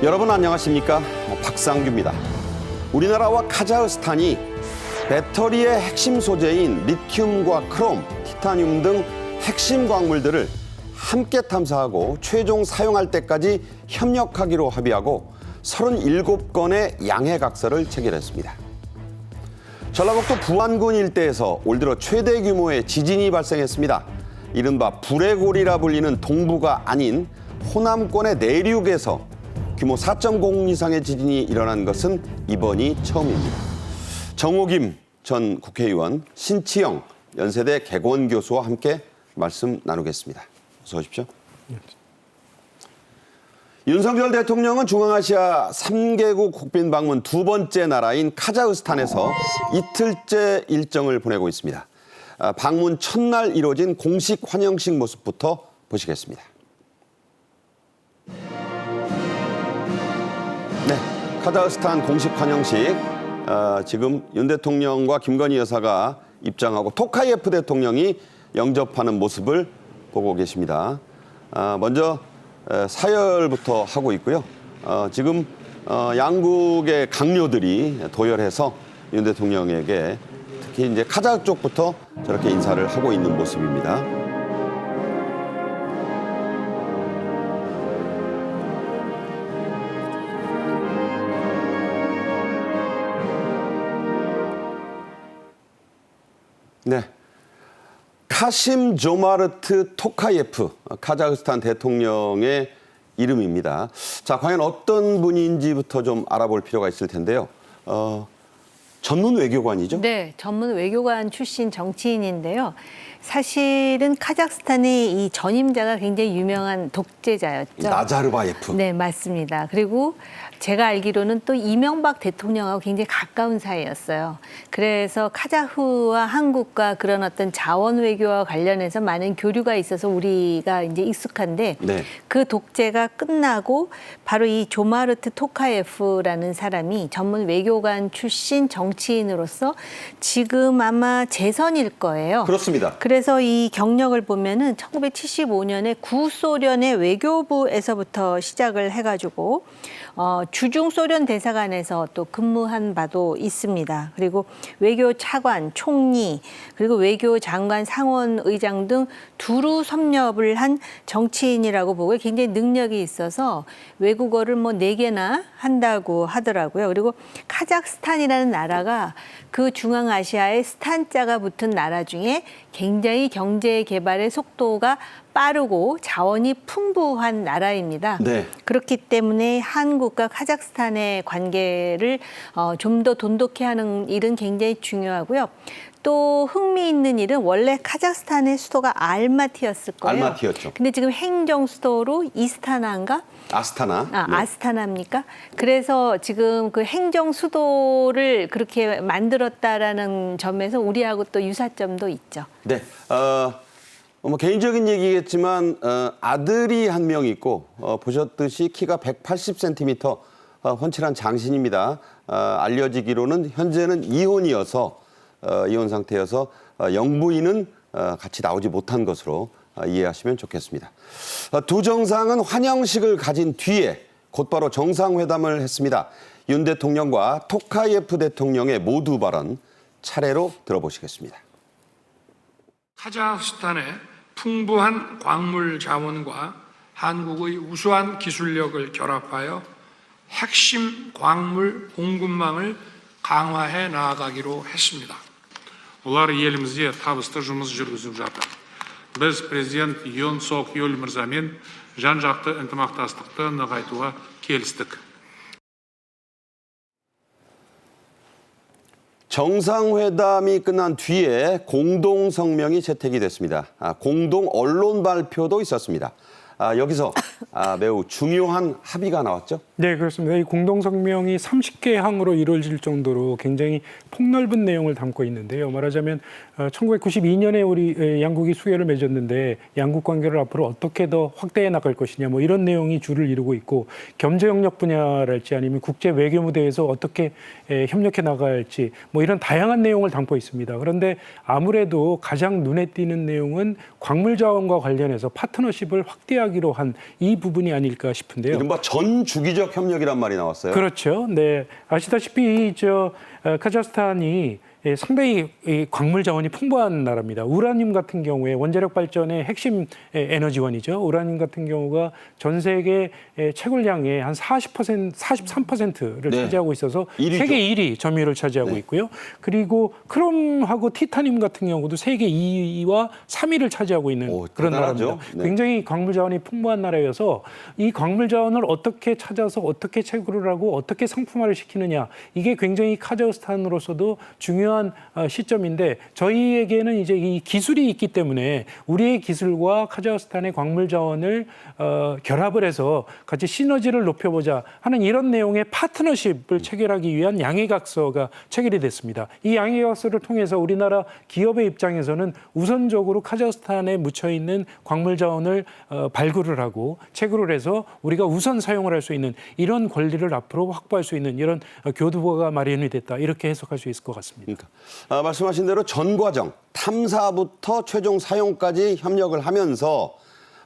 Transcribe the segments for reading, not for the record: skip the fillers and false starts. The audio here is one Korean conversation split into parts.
여러분 안녕하십니까? 박상규입니다. 우리나라와 카자흐스탄이 배터리의 핵심 소재인 리튬과 크롬, 티타늄 등 핵심 광물들을 함께 탐사하고 최종 사용할 때까지 협력하기로 합의하고 37건의 양해각서를 체결했습니다. 전라북도 부안군 일대에서 올 들어 최대 규모의 지진이 발생했습니다. 이른바 불의 골이라 불리는 동부가 아닌 호남권의 내륙에서 규모 4.0 이상의 지진이 일어난 것은 이번이 처음입니다. 정호김 전 국회의원, 신치영 연세대 객원교수와 함께 말씀 나누겠습니다. 어서 오십시오. 윤석열 대통령은 중앙아시아 3개국 국빈 방문 두 번째 나라인 카자흐스탄에서 이틀째 일정을 보내고 있습니다. 방문 첫날 이루어진 공식 환영식 모습부터 보시겠습니다. 네, 카자흐스탄 공식 환영식. 지금 윤 대통령과 김건희 여사가 입장하고 토카예프 대통령이 영접하는 모습을 보고 계십니다. 먼저 사열부터 하고 있고요. 지금 양국의 강요들이 도열해서 윤 대통령에게 특히 이제 카자흐 쪽부터 저렇게 인사를 하고 있는 모습입니다. 네, 카심 조마르트 토카예프, 카자흐스탄 대통령의 이름입니다. 자, 과연 어떤 분인지부터 좀 알아볼 필요가 있을 텐데요. 전문 외교관이죠? 네, 전문 외교관 출신 정치인인데요. 사실은 카자흐스탄의 이 전임자가 굉장히 유명한 독재자였죠. 나자르바예프. 네, 맞습니다. 그리고 제가 알기로는 또 이명박 대통령하고 굉장히 가까운 사이였어요. 그래서 카자흐와 한국과 그런 어떤 자원 외교와 관련해서 많은 교류가 있어서 우리가 이제 익숙한데 네. 그 독재가 끝나고 바로 이 조마르트 토카예프라는 사람이 전문 외교관 출신 정치인으로서 지금 아마 재선일 거예요. 그렇습니다. 그래서 이 경력을 보면은 1975년에 구소련의 외교부에서부터 시작을 해가지고 주중 소련 대사관에서 또 근무한 바도 있습니다. 그리고 외교 차관, 총리, 그리고 외교 장관, 상원의장 등 두루 섭렵을 한 정치인이라고 보고 굉장히 능력이 있어서 외국어를 뭐 4개나 한다고 하더라고요. 그리고 카자흐스탄이라는 나라가 그 중앙아시아의 스탄자가 붙은 나라 중에 굉장히 경제 개발의 속도가 빠르고 자원이 풍부한 나라입니다. 네. 그렇기 때문에 한국과 카자흐스탄의 관계를 좀 더 돈독히 하는 일은 굉장히 중요하고요. 또 흥미있는 일은 원래 카자흐스탄의 수도가 알마티였을 거예요. 알마티였죠. 근데 지금 행정 수도로 이스타나인가? 아스타나. 네. 아스타나입니까? 그래서 지금 그 행정 수도를 그렇게 만들었다라는 점에서 우리하고 또 유사점도 있죠. 네. 뭐 개인적인 얘기겠지만 아들이 한 명 있고 보셨듯이 키가 180cm 훤칠한 장신입니다. 알려지기로는 현재는 이혼이어서 이혼 상태여서 영부인은 같이 나오지 못한 것으로 이해하시면 좋겠습니다. 두 정상은 환영식을 가진 뒤에 곧바로 정상회담을 했습니다. 윤 대통령과 토카예프 대통령의 모두 발언 차례로 들어보시겠습니다. 카자흐스탄의 풍부한 광물 자원과 한국의 우수한 기술력을 결합하여 핵심 광물 공급망을 강화해 나아가기로 했습니다. Ular elimizde табысты жұмыс жүргізіп жатыр. Біз президент Yoon Suk Yeol мырзамен жан-жақты ынтымақтастықты нығайтуға келістік. 정상회담이 끝난 뒤에 공동 성명이 채택이 됐습니다. 공동 언론 발표도 있었습니다. 여기서 매우 중요한 합의가 나왔죠? 네, 그렇습니다. 이 공동성명이 30개 항으로 이루어질 정도로 굉장히 폭넓은 내용을 담고 있는데요. 말하자면 1992년에 우리 양국이 수교를 맺었는데 양국 관계를 앞으로 어떻게 더 확대해 나갈 것이냐 뭐 이런 내용이 주를 이루고 있고 경제 영역 분야랄지 아니면 국제 외교 무대에서 어떻게 협력해 나갈지 뭐 이런 다양한 내용을 담고 있습니다. 그런데 아무래도 가장 눈에 띄는 내용은 광물 자원과 관련해서 파트너십을 확대하기 확대하기로 한 이 부분이 아닐까 싶은데요. 이른바 전주기적 협력이란 말이 나왔어요. 그렇죠. 네, 아시다시피 카자흐스탄이 상당히 이 광물 자원이 풍부한 나라입니다. 우라늄 같은 경우에 원자력 발전의 핵심 에너지원이죠. 우라늄 같은 경우가 전 세계 채굴량의 한 40%, 43%를 네. 차지하고 있어서 1위죠. 세계 1위 점유율을 차지하고 네. 있고요. 그리고 크롬하고 티타늄 같은 경우도 세계 2위와 3위를 차지하고 있는 오, 그런 대단하죠. 나라입니다. 네. 굉장히 광물 자원이 풍부한 나라여서 이 광물 자원을 어떻게 찾아서 어떻게 채굴을 하고 어떻게 상품화를 시키느냐, 이게 굉장히 카자흐스탄으로서도 중요한 시점인데, 저희에게는 이제 이 기술이 있기 때문에 우리의 기술과 카자흐스탄의 광물 자원을 결합을 해서 같이 시너지를 높여보자 하는 이런 내용의 파트너십을 체결하기 위한 양해각서가 체결이 됐습니다. 이 양해각서를 통해서 우리나라 기업의 입장에서는 우선적으로 카자흐스탄에 묻혀 있는 광물 자원을 발굴을 하고 채굴을 해서 우리가 우선 사용을 할 수 있는 이런 권리를 앞으로 확보할 수 있는 이런 교두보가 마련이 됐다, 이렇게 해석할 수 있을 것 같습니다. 그러니까 말씀하신 대로 전 과정, 탐사부터 최종 사용까지 협력을 하면서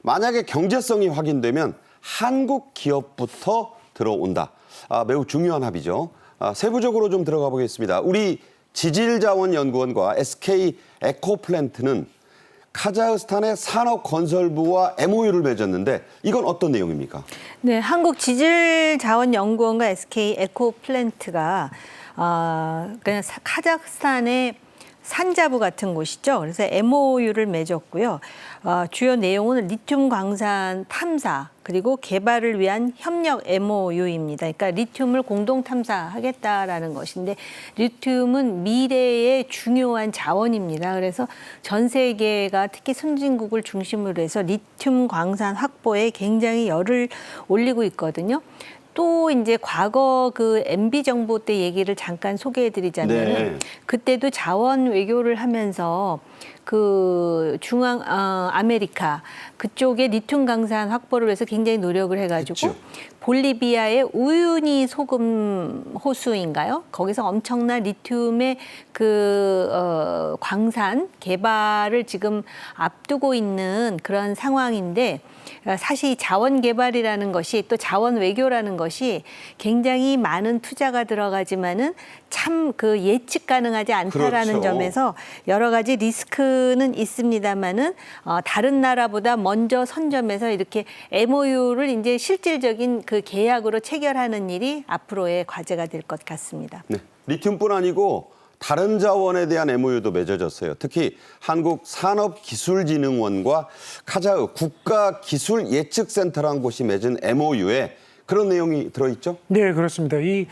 만약에 경제성이 확인되면 한국 기업부터 들어온다. 매우 중요한 합의죠. 세부적으로 좀 들어가 보겠습니다. 우리 지질자원연구원과 SK 에코플랜트는 카자흐스탄의 산업건설부와 MOU를 맺었는데 이건 어떤 내용입니까? 네, 한국지질자원연구원과 SK 에코플랜트가 그냥 카자흐스탄의 산자부 같은 곳이죠. 그래서 MOU를 맺었고요. 주요 내용은 리튬 광산 탐사 그리고 개발을 위한 협력 MOU입니다. 그러니까 리튬을 공동 탐사하겠다라는 것인데, 리튬은 미래의 중요한 자원입니다. 그래서 전 세계가 특히 선진국을 중심으로 해서 리튬 광산 확보에 굉장히 열을 올리고 있거든요. 또 이제 과거 그 MB 정부 때 얘기를 잠깐 소개해드리자면은, 네. 그때도 자원 외교를 하면서 그 아메리카 그쪽에 리튬 강산 확보를 위해서 굉장히 노력을 해가지고 했죠. 볼리비아의 우유니 소금 호수인가요? 거기서 엄청난 리튬의 그 광산 개발을 지금 앞두고 있는 그런 상황인데, 사실 자원 개발이라는 것이 또 자원 외교라는 것이 굉장히 많은 투자가 들어가지만은 참 그 예측 가능하지 않다라는 그렇죠. 점에서 여러 가지 리스크는 있습니다만은 다른 나라보다 먼저 선점해서 이렇게 MOU를 이제 실질적인 그 계약으로 체결하는 일이 앞으로의 과제가 될 것 같습니다. 네. 리튬뿐 아니고 다른 자원에 대한 MOU도 맺어졌어요. 특히 한국산업기술진흥원과 카자흐 국가기술예측센터라는 곳이 맺은 MOU에 그런 내용이 들어있죠? 네, 그렇습니다. 이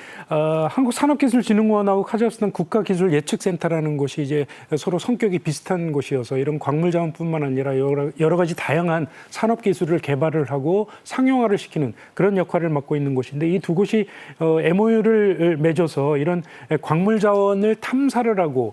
한국산업기술진흥원하고 카자흐스탄 국가기술예측센터라는 곳이 이제 서로 성격이 비슷한 곳이어서 이런 광물 자원뿐만 아니라 여러 가지 다양한 산업 기술을 개발을 하고 상용화를 시키는 그런 역할을 맡고 있는 곳인데, 이 두 곳이 MOU를 맺어서 이런 광물 자원을 탐사를 하고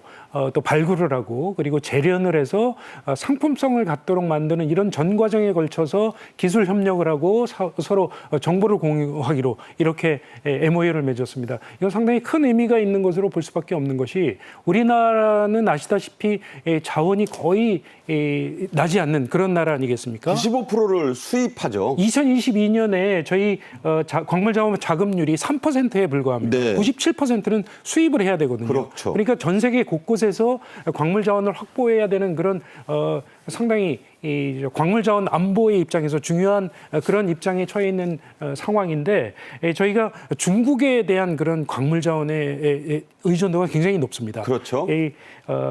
또 발굴을 하고 그리고 재련을 해서 상품성을 갖도록 만드는 이런 전 과정에 걸쳐서 기술 협력을 하고 서로 정보를 공유하기로 이렇게 MOU를 맺었습니다. 이건 상당히 큰 의미가 있는 것으로 볼 수밖에 없는 것이, 우리나라는 아시다시피 자원이 거의 나지 않는 그런 나라 아니겠습니까? 95%를 수입하죠. 2022년에 저희 광물 자원 자급률이 3%에 불과합니다. 네. 97%는 수입을 해야 되거든요. 그렇죠. 그러니까 전 세계 곳곳에서 광물 자원을 확보해야 되는 그런 상당히 이 광물 자원 안보의 입장에서 중요한 그런 입장에 처해 있는 상황인데, 저희가 중국에 대한 그런 광물 자원의 의존도가 굉장히 높습니다. 그렇죠.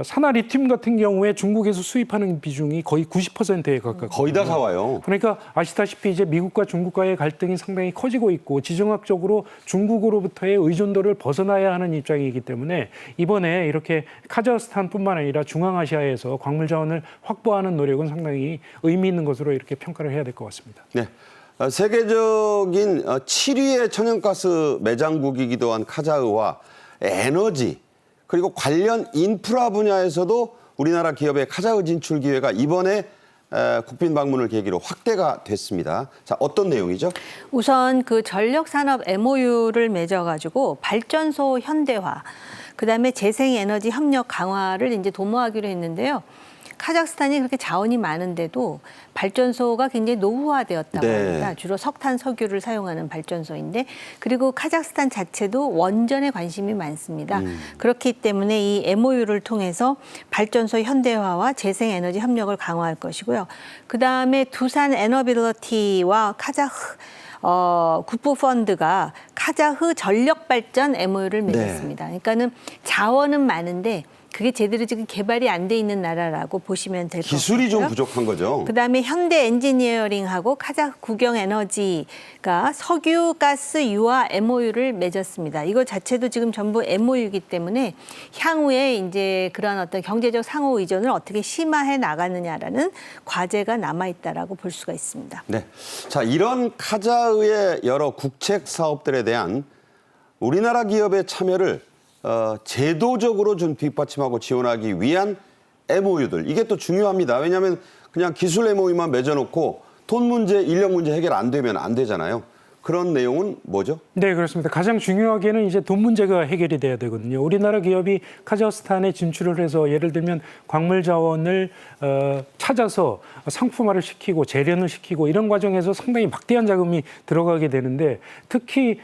산화 리튬 같은 경우에 중국에서 수입하는 비중이 거의 90%에 가깝거든요. 거의 다 사와요. 그러니까 아시다시피 이제 미국과 중국과의 갈등이 상당히 커지고 있고, 지정학적으로 중국으로부터의 의존도를 벗어나야 하는 입장이기 때문에 이번에 이렇게 카자흐스탄뿐만 아니라 중앙아시아에서 광물 자원을 확보하는 노력은 상당히 의미 있는 것으로 이렇게 평가를 해야 될 것 같습니다. 네. 세계적인 7위의 천연가스 매장국이기도 한 카자흐와 에너지 그리고 관련 인프라 분야에서도 우리나라 기업의 카자흐 진출 기회가 이번에 국빈 방문을 계기로 확대가 됐습니다. 자, 어떤 내용이죠? 우선 그 전력 산업 MOU를 맺어가지고 발전소 현대화, 그다음에 재생에너지 협력 강화를 이제 도모하기로 했는데요. 카자흐스탄이 그렇게 자원이 많은데도 발전소가 굉장히 노후화되었다고 네. 합니다. 주로 석탄, 석유를 사용하는 발전소인데 그리고 카자흐스탄 자체도 원전에 관심이 많습니다. 그렇기 때문에 이 MOU를 통해서 발전소 현대화와 재생에너지 협력을 강화할 것이고요. 그다음에 두산 에너빌리티와 카자흐 국부펀드가 카자흐 전력발전 MOU를 맺었습니다. 그러니까는 자원은 많은데 그게 제대로 지금 개발이 안 돼 있는 나라라고 보시면 될 것 같고요. 기술이 좀 부족한 거죠. 그다음에 현대 엔지니어링하고 카자흐 국영에너지가 석유, 가스, 유화 MOU를 맺었습니다. 이거 자체도 지금 전부 MOU이기 때문에 향후에 이제 그런 어떤 경제적 상호 의존을 어떻게 심화해 나가느냐라는 과제가 남아 있다라고 볼 수가 있습니다. 네. 자, 이런 카자흐의 여러 국책 사업들에 대한 우리나라 기업의 참여를 제도적으로 좀 뒷받침하고 지원하기 위한 MOU들. 이게 또 중요합니다. 왜냐하면 그냥 기술 MOU만 맺어놓고 돈 문제, 인력 문제 해결 안 되면 안 되잖아요. 그런 내용은 뭐죠? 네, 그렇습니다. 가장 중요하게는 이제 돈 문제가 해결이 돼야 되거든요. 우리나라 기업이 카자흐스탄에 진출을 해서 예를 들면 광물 자원을 찾아서 상품화를 시키고 재련을 시키고 이런 과정에서 상당히 막대한 자금이 들어가게 되는데 특히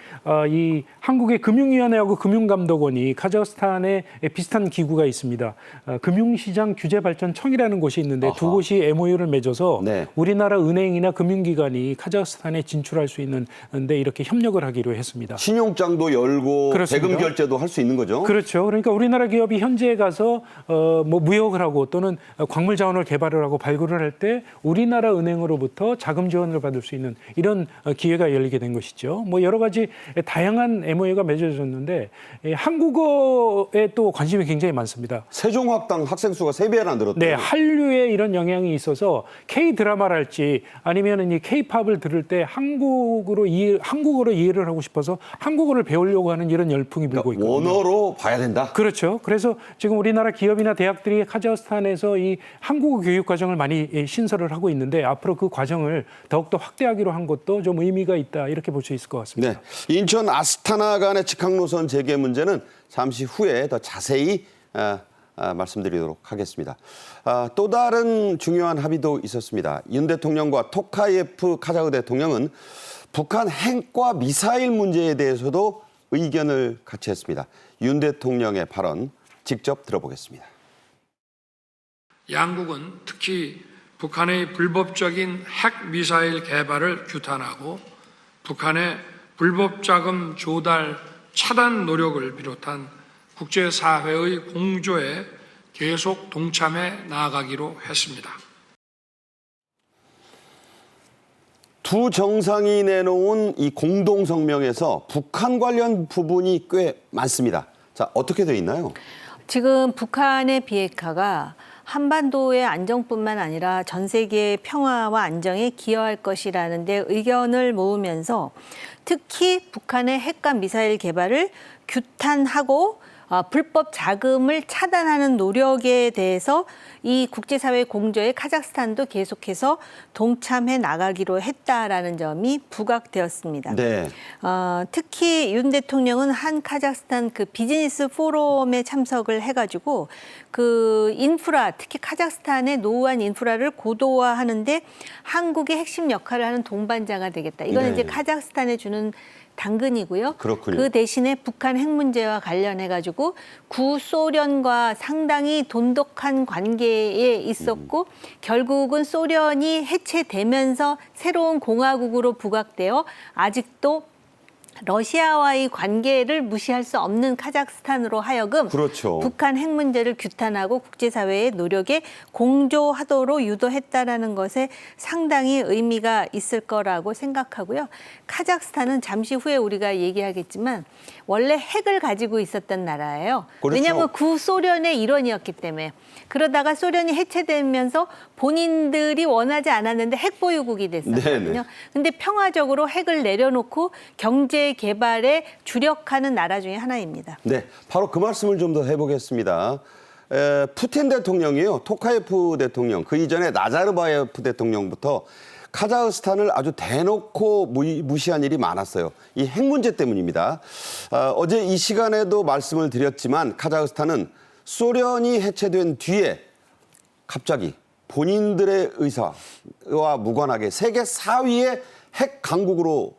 이 한국의 금융위원회하고 금융감독원이 카자흐스탄에 비슷한 기구가 있습니다. 금융시장 규제발전청이라는 곳이 있는데 두 곳이 MOU를 맺어서 네. 우리나라 은행이나 금융기관이 카자흐스탄에 진출할 수 있는 데 이렇게 협력을 하기로 했습니다. 신용장도 열고 그렇습니다. 대금 결제도 할 수 있는 거죠? 그렇죠. 그러니까 우리나라 기업이 현지에 가서 뭐 무역을 하고 또는 광물 자원을 개발을 하고 발굴을 할 때 우리나라 은행으로부터 자금 지원을 받을 수 있는 이런 기회가 열리게 된 것이죠. 뭐 여러 가지 다양한 MOU가 맺어졌는데 한국어에 또 관심이 굉장히 많습니다. 세종학당 학생 수가 3배나 늘었대요. 네, 한류에 이런 영향이 있어서 K 드라마랄지 아니면 이 K-팝을 들을 때 한국어로 이해를 하고 싶어서 한국어를 배우려고 하는 이런 열풍이 불고 있거든요. 원어로 봐야 된다. 그렇죠. 그래서 지금 우리나라 기업이나 대학들이 카자흐스탄에서 이 한국어 교육 과정을 많이 신설을 하고 있는데 앞으로 그 과정을 더욱더 확대하기로 한 것도 좀 의미가 있다 이렇게 볼 수 있을 것 같습니다. 네, 인천 아스타나 간의 직항노선 재개 문제는 잠시 후에 더 자세히 말씀드리도록 하겠습니다. 또 다른 중요한 합의도 있었습니다. 윤 대통령과 토카예프 카자흐 대통령은 북한 핵과 미사일 문제에 대해서도 의견을 같이 했습니다. 윤 대통령의 발언 직접 들어보겠습니다. 양국은 특히 북한의 불법적인 핵 미사일 개발을 규탄하고 북한의 불법 자금 조달 차단 노력을 비롯한 국제사회의 공조에 계속 동참해 나아가기로 했습니다. 두 정상이 내놓은 이 공동성명에서 북한 관련 부분이 꽤 많습니다. 자, 어떻게 돼 있나요? 지금 북한의 비핵화가 한반도의 안정뿐만 아니라 전 세계의 평화와 안정에 기여할 것이라는 데 의견을 모으면서 특히 북한의 핵과 미사일 개발을 규탄하고 불법 자금을 차단하는 노력에 대해서 이 국제사회 공조에 카자흐스탄도 계속해서 동참해 나가기로 했다라는 점이 부각되었습니다. 네. 특히 윤 대통령은 한 카자흐스탄 그 비즈니스 포럼에 참석을 해가지고 그 인프라, 특히 카자흐스탄의 노후한 인프라를 고도화하는데 한국의 핵심 역할을 하는 동반자가 되겠다. 이거는 네. 이제 카자흐스탄에 주는 당근이고요. 그렇군요. 그 대신에 북한 핵 문제와 관련해가지고 구소련과 상당히 돈독한 관계에 있었고 결국은 소련이 해체되면서 새로운 공화국으로 부각되어 아직도 러시아와의 관계를 무시할 수 없는 카자흐스탄으로 하여금 그렇죠. 북한 핵 문제를 규탄하고 국제사회의 노력에 공조하도록 유도했다라는 것에 상당히 의미가 있을 거라고 생각하고요. 카자흐스탄은 잠시 후에 우리가 얘기하겠지만 원래 핵을 가지고 있었던 나라예요. 그렇죠. 왜냐하면 구소련의 일원이었기 때문에. 그러다가 소련이 해체되면서 본인들이 원하지 않았는데 핵 보유국이 됐었거든요. 근데 평화적으로 핵을 내려놓고 경제 개발에 주력하는 나라 중에 하나입니다. 네, 바로 그 말씀을 좀 더 해보겠습니다. 푸틴 대통령이요, 토카예프 대통령, 그 이전에 나자르바예프 대통령부터 카자흐스탄을 아주 대놓고 무시한 일이 많았어요. 이 핵 문제 때문입니다. 어제 이 시간에도 말씀을 드렸지만 카자흐스탄은 소련이 해체된 뒤에 갑자기 본인들의 의사와 무관하게 세계 4위의 핵 강국으로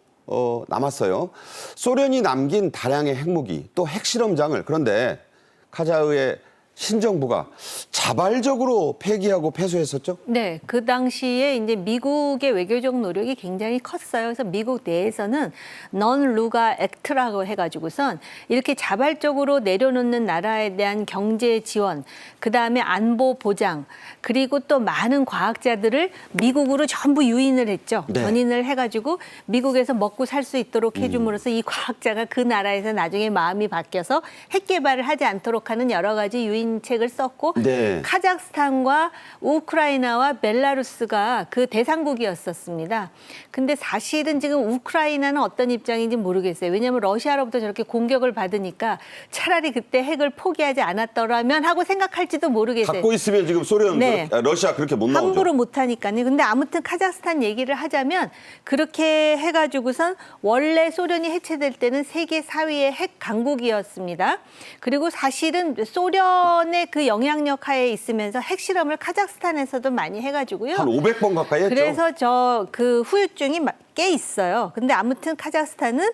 남았어요. 소련이 남긴 다량의 핵무기 또 핵실험장을 그런데 카자흐의 신정부가 자발적으로 폐기하고 폐쇄했었죠. 네, 그 당시에 이제 미국의 외교적 노력이 굉장히 컸어요. 그래서 미국 내에서는 넌 루가 액트라고 해가지고선 이렇게 자발적으로 내려놓는 나라에 대한 경제 지원, 그 다음에 안보 보장, 그리고 또 많은 과학자들을 미국으로 전부 유인을 했죠. 네. 전인을 해가지고 미국에서 먹고 살 수 있도록 해줌으로써 이 과학자가 그 나라에서 나중에 마음이 바뀌어서 핵 개발을 하지 않도록 하는 여러 가지 유인책을 썼고 네. 카자흐스탄과 우크라이나와 벨라루스가 그 대상국이었었습니다. 근데 사실은 지금 우크라이나는 어떤 입장인지 모르겠어요. 왜냐하면 러시아로부터 저렇게 공격을 받으니까 차라리 그때 핵을 포기하지 않았더라면 하고 생각할지도 모르겠어요. 갖고 있으면 지금 소련, 네. 러시아 그렇게 못 나오죠. 함부로 못하니까요. 근데 아무튼 카자흐스탄 얘기를 하자면 그렇게 해가지고선 원래 소련이 해체될 때는 세계 4위의 핵 강국이었습니다. 그리고 사실은 소련의 그 영향력 하에 있으면서 핵실험을 카자흐스탄에서도 많이 해가지고요. 한 500번 가까이 했죠. 그래서 저 그 후유증이 꽤 있어요. 근데 아무튼 카자흐스탄은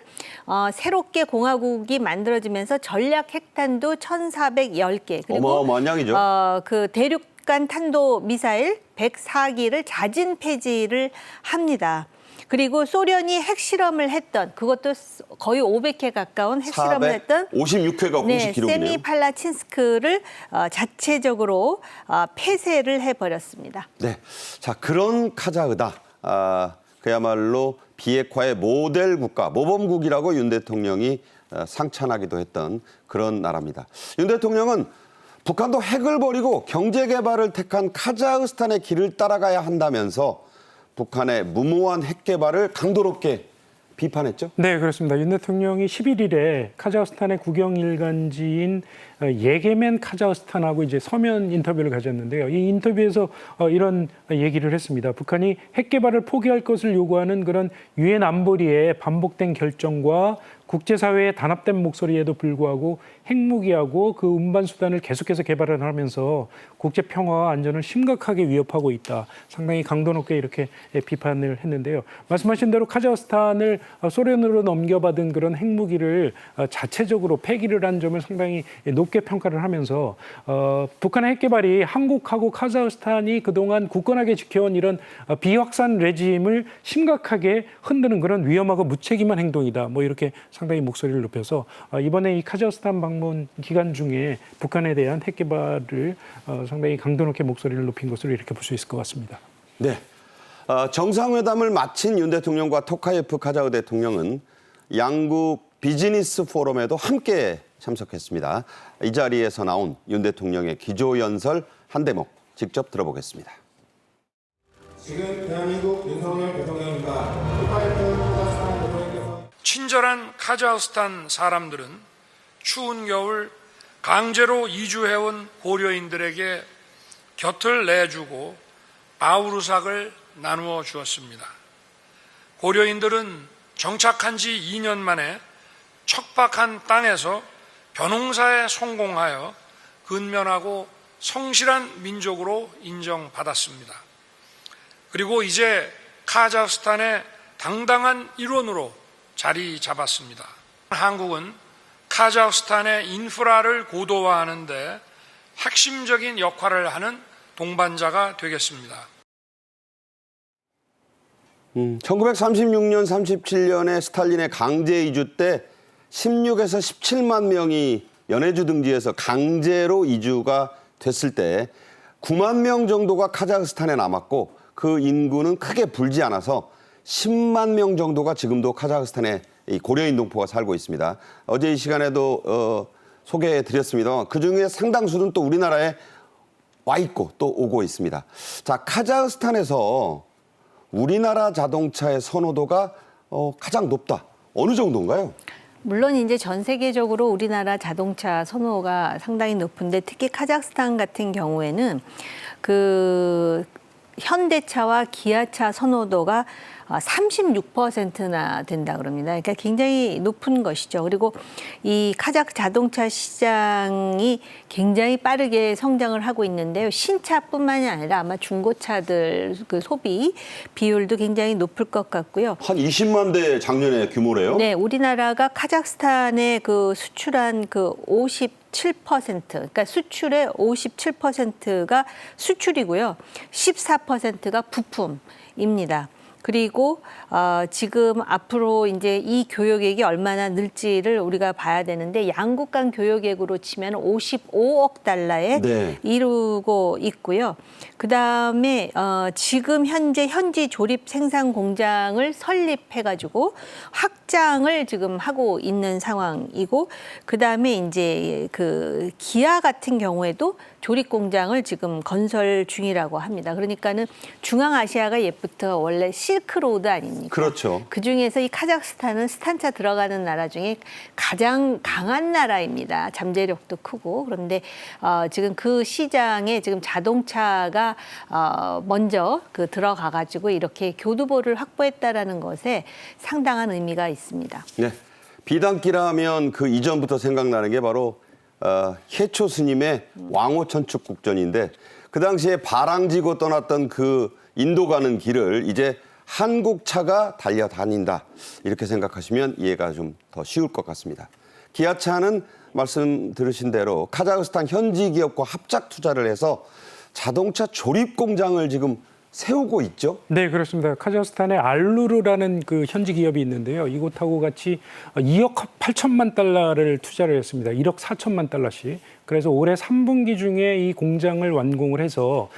새롭게 공화국이 만들어지면서 전략 핵탄두 1,410개 그리고 어마어마한 양이죠. 그 대륙간 탄도 미사일 104기를 자진 폐지를 합니다. 그리고 소련이 핵실험을 했던 그것도 거의 500회 가까운 핵실험을 했던 56회가 공식 기록이네요. 세미팔라친스크를 자체적으로 폐쇄를 해버렸습니다. 네, 자 그런 카자흐다. 그야말로 비핵화의 모델 국가, 모범국이라고 윤 대통령이 상찬하기도 했던 그런 나라입니다. 윤 대통령은 북한도 핵을 버리고 경제 개발을 택한 카자흐스탄의 길을 따라가야 한다면서 북한의 무모한 핵 개발을 강도롭게 비판했죠. 네, 그렇습니다. 윤 대통령이 11일에 카자흐스탄의 국영일간지인 예게멘 카자흐스탄하고 이제 서면 인터뷰를 가졌는데요. 이 인터뷰에서 이런 얘기를 했습니다. 북한이 핵 개발을 포기할 것을 요구하는 그런 유엔 안보리의 반복된 결정과 국제사회의 단합된 목소리에도 불구하고 핵무기하고 그 운반 수단을 계속해서 개발을 하면서 국제 평화와 안전을 심각하게 위협하고 있다. 상당히 강도 높게 이렇게 비판을 했는데요. 말씀하신 대로 카자흐스탄을 소련으로 넘겨받은 그런 핵무기를 자체적으로 폐기를 한 점을 상당히 높게 평가를 하면서 북한의 핵 개발이 한국하고 카자흐스탄이 그동안 굳건하게 지켜온 이런 비확산 레짐을 심각하게 흔드는 그런 위험하고 무책임한 행동이다. 뭐 이렇게 상당히 목소리를 높여서 이번에 이 카자흐스탄 방문 기간 중에 북한에 대한 핵 개발을 상당히 강도 높게 목소리를 높인 것으로 이렇게 볼 수 있을 것 같습니다. 네, 정상회담을 마친 윤 대통령과 토카예프 카자흐 대통령은 양국 비즈니스 포럼에도 함께 참석했습니다. 이 자리에서 나온 윤 대통령의 기조연설 한 대목 직접 들어보겠습니다. 지금 대한민국 윤석열 대통령입니다. 토카예프 카자흐스탄 대통령께서 친절한 카자흐스탄 사람들은 추운 겨울 강제로 이주해온 고려인들에게 곁을 내주고 바우루삭을 나누어 주었습니다. 고려인들은 정착한 지 2년 만에 척박한 땅에서 벼농사에 성공하여 근면하고 성실한 민족으로 인정받았습니다. 그리고 이제 카자흐스탄의 당당한 일원으로 자리 잡았습니다. 한국은 카자흐스탄의 인프라를 고도화하는 데 핵심적인 역할을 하는 동반자가 되겠습니다. 1936년, 37년에 스탈린의 강제 이주 때 16에서 17만 명이 연해주 등지에서 강제로 이주가 됐을 때 9만 명 정도가 카자흐스탄에 남았고 그 인구는 크게 불지 않아서 10만 명 정도가 지금도 카자흐스탄에 이 고려인 동포가 살고 있습니다. 어제 이 시간에도 소개해드렸습니다만 그중에 상당수는 또 우리나라에 와 있고 또 오고 있습니다. 자, 카자흐스탄에서 우리나라 자동차의 선호도가 가장 높다. 어느 정도인가요? 물론 이제 전 세계적으로 우리나라 자동차 선호가 상당히 높은데 특히 카자흐스탄 같은 경우에는 그 현대차와 기아차 선호도가 36%나 된다 그럽니다. 그러니까 굉장히 높은 것이죠. 그리고 이 카자흐 자동차 시장이 굉장히 빠르게 성장을 하고 있는데요. 신차뿐만이 아니라 아마 중고차들 그 소비 비율도 굉장히 높을 것 같고요. 한 20만 대 작년에 규모래요? 네, 우리나라가 카자흐스탄에 그 수출한 그 57%, 그러니까 수출의 57%가 수출이고요. 14%가 부품입니다. 그리고 지금 앞으로 이제 이 교역액이 얼마나 늘지를 우리가 봐야 되는데 양국 간 교역액으로 치면 55억 달러에 네. 이루고 있고요. 그다음에 지금 현재 현지 조립 생산 공장을 설립해가지고 확장을 지금 하고 있는 상황이고, 그다음에 이제 그 기아 같은 경우에도 조립 공장을 지금 건설 중이라고 합니다. 그러니까는 중앙아시아가 옛부터 원래 실크로드 아닙니까? 그렇죠. 그 중에서 이 카자흐스탄은 스탄차 들어가는 나라 중에 가장 강한 나라입니다. 잠재력도 크고. 그런데 지금 그 시장에 지금 자동차가 먼저 그 들어가가지고 이렇게 교두보를 확보했다라는 것에 상당한 의미가 있습니다. 네. 비단기라면 그 이전부터 생각나는 게 바로 해초 스님의 왕호천축 국전인데, 그 당시에 바랑지고 떠났던 그 인도 가는 길을 이제 한국 차가 달려다닌다, 이렇게 생각하시면 이해가 좀 더 쉬울 것 같습니다. 기아차는 말씀 들으신 대로 카자흐스탄 현지 기업과 합작 투자를 해서 자동차 조립 공장을 지금 세우고 있죠? 네, 그렇습니다. 카자흐스탄에 알루르라는 그 현지 기업이 있는데요. 이곳하고 같이 2억 8천만 달러를 투자를 했습니다. 1억 4천만 달러씩. 그래서 올해 3분기 중에 이 공장을 완공을 해서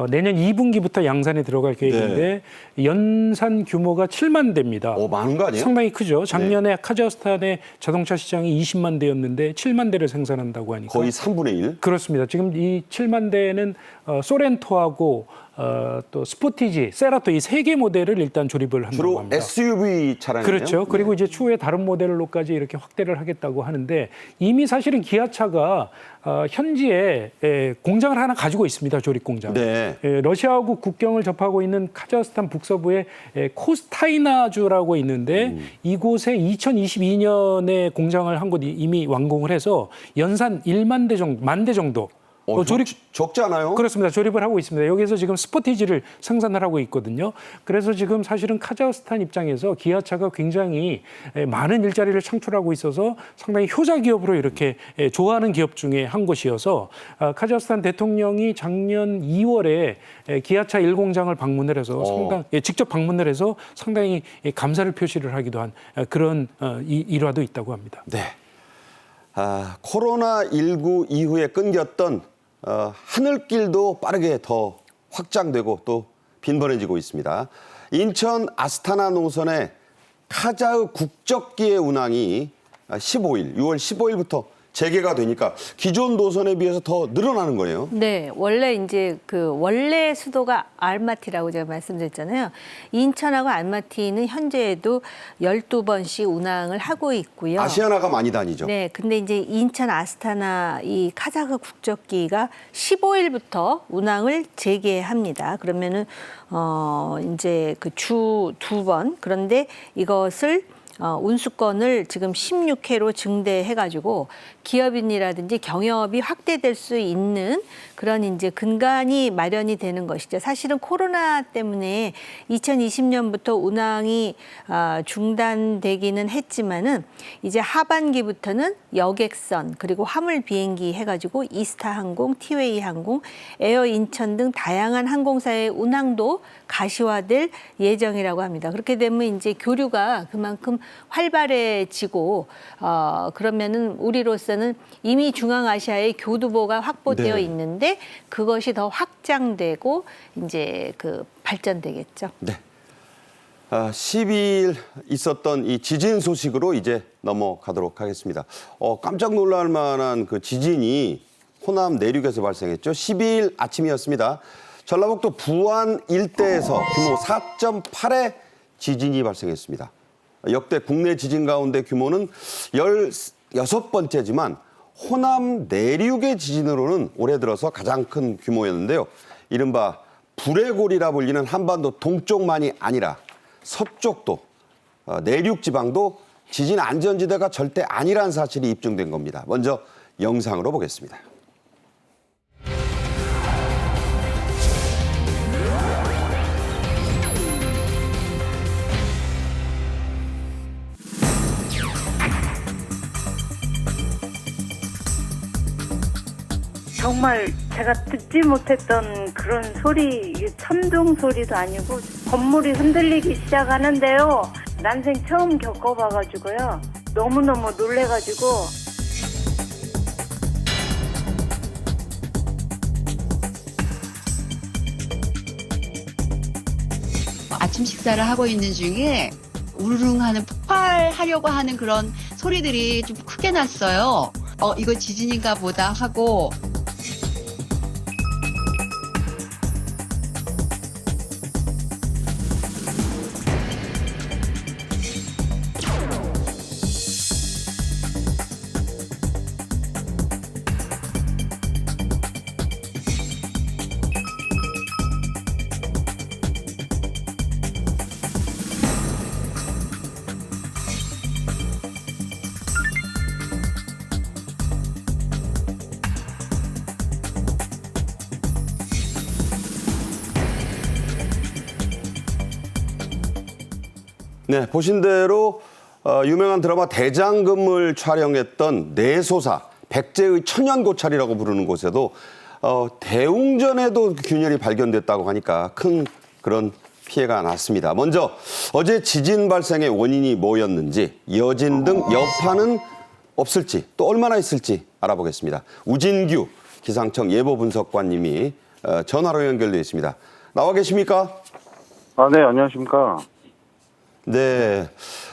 내년 2분기부터 양산에 들어갈 계획인데 연산 규모가 7만 대입니다. 많은 거 아니에요? 상당히 크죠. 작년에 카자흐스탄의 자동차 시장이 20만 대였는데 7만 대를 생산한다고 하니까 거의 3분의 1? 그렇습니다. 지금 이 7만 대는 소렌토하고 또 스포티지, 세라토 이 세 개 모델을 일단 조립을 한다고 주로 합니다. SUV 차량이에요? 그렇죠. 그리고 이제 추후에 다른 모델로까지 이렇게 확대를 하겠다고 하는데, 이미 사실은 기아차가 현지에 공장을 하나 가지고 있습니다. 조립 공장. 네. 러시아하고 국경을 접하고 있는 카자흐스탄 북서부에 코스타이나주라고 있는데 이곳에 2022년에 공장을 한 곳 이미 완공을 해서 연산 1만 대 정도, 1만 대 정도. 적지 않아요? 그렇습니다. 조립을 하고 있습니다. 여기에서 지금 스포티지를 생산을 하고 있거든요. 그래서 지금 사실은 카자흐스탄 입장에서 기아차가 굉장히 많은 일자리를 창출하고 있어서 상당히 효자 기업으로 이렇게 좋아하는 기업 중에 한 곳이어서 카자흐스탄 대통령이 작년 2월에 기아차 1공장을 방문을 해서 직접 방문을 해서 상당히 감사를 표시를 하기도 한 그런 일화도 있다고 합니다. 네. 코로나19 이후에 끊겼던 하늘길도 빠르게 더 확장되고 또 빈번해지고 있습니다. 인천 아스타나 노선의 카자흐 국적기의 운항이 6월 15일부터 재개가 되니까 기존 노선에 비해서 더 늘어나는 거네요. 네, 원래 이제 그 원래 수도가 알마티라고 제가 말씀드렸잖아요. 인천하고 알마티는 현재에도 12번씩 운항을 하고 있고요. 아시아나가 많이 다니죠. 네, 근데 이제 인천 아스타나 이 카자흐 국적기가 15일부터 운항을 재개합니다. 그러면은 이제 그 주 2번, 그런데 이것을 운수권을 지금 16회로 증대해가지고 기업인이라든지 경영업이 확대될 수 있는 그런 이제 근간이 마련이 되는 것이죠. 사실은 코로나 때문에 2020년부터 운항이 중단되기는 했지만은 이제 하반기부터는 여객선 그리고 화물 비행기 해가지고 이스타 항공, 티웨이 항공, 에어 인천 등 다양한 항공사의 운항도 가시화될 예정이라고 합니다. 그렇게 되면 이제 교류가 그만큼 활발해지고 그러면은 우리로서는 이미 중앙아시아의 교두보가 확보되어 네. 있는데 그것이 더 확장되고 이제 그 발전되겠죠. 네. 12일 있었던 이 지진 소식으로 이제 넘어가도록 하겠습니다. 깜짝 놀랄 만한 그 지진이 호남 내륙에서 발생했죠. 12일 아침이었습니다. 전라북도 부안 일대에서 규모 4.8의 지진이 발생했습니다. 역대 국내 지진 가운데 규모는 16번째지만 호남 내륙의 지진으로는 올해 들어서 가장 큰 규모였는데요. 이른바 불의 골이라 불리는 한반도 동쪽만이 아니라 서쪽도 내륙 지방도 지진 안전지대가 절대 아니라는 사실이 입증된 겁니다. 먼저 영상으로 보겠습니다. 정말 제가 듣지 못했던 그런 소리, 천둥 소리도 아니고 건물이 흔들리기 시작하는데요. 난생 처음 겪어봐가지고요. 너무너무 놀래가지고. 아침 식사를 하고 있는 중에 우르릉하는 폭발하려고 하는 그런 소리들이 좀 크게 났어요. 이거 지진인가 보다 하고. 네, 보신 대로 유명한 드라마 대장금을 촬영했던 내소사, 백제의 천연고찰이라고 부르는 곳에도 대웅전에도 균열이 발견됐다고 하니까 큰 그런 피해가 났습니다. 먼저 어제 지진 발생의 원인이 뭐였는지, 여진 등 여파는 없을지, 또 얼마나 있을지 알아보겠습니다. 우진규 기상청 예보분석관님이 전화로 연결되어 있습니다. 나와 계십니까? 네, 안녕하십니까. 네.